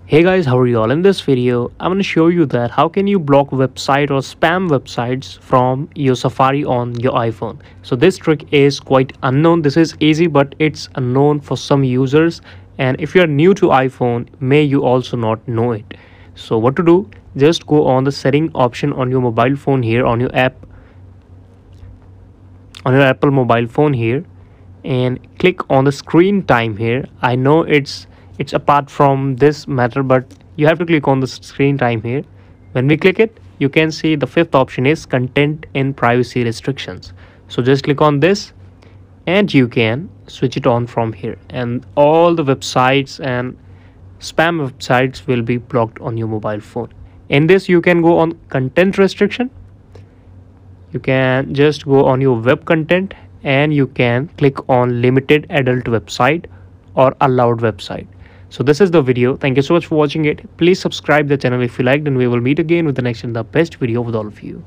Hey guys, how are you all? In this video, I'm going to show you that how can you block website or spam websites from your Safari on your iPhone. So this trick is quite unknown. This is easy, but it's unknown for some users. And if you're new to iPhone, may you also not know it. So what to do? Just go on the setting option on your mobile phone here on your app, on your Apple mobile phone here, and click on the screen time here. I know it's apart from this matter, but you have to click on the screen time here. When we click it, you can see the fifth option is content and privacy restrictions. So just click on this and you can switch it on from here, and all the websites and spam websites will be blocked on your mobile phone. In this, you can go on content restriction. You can just go on your web content and you can click on limited adult website or allowed website. So this is the video. Thank you so much for watching it. Please subscribe the channel if you liked, and we will meet again with the next and the best video with all of you.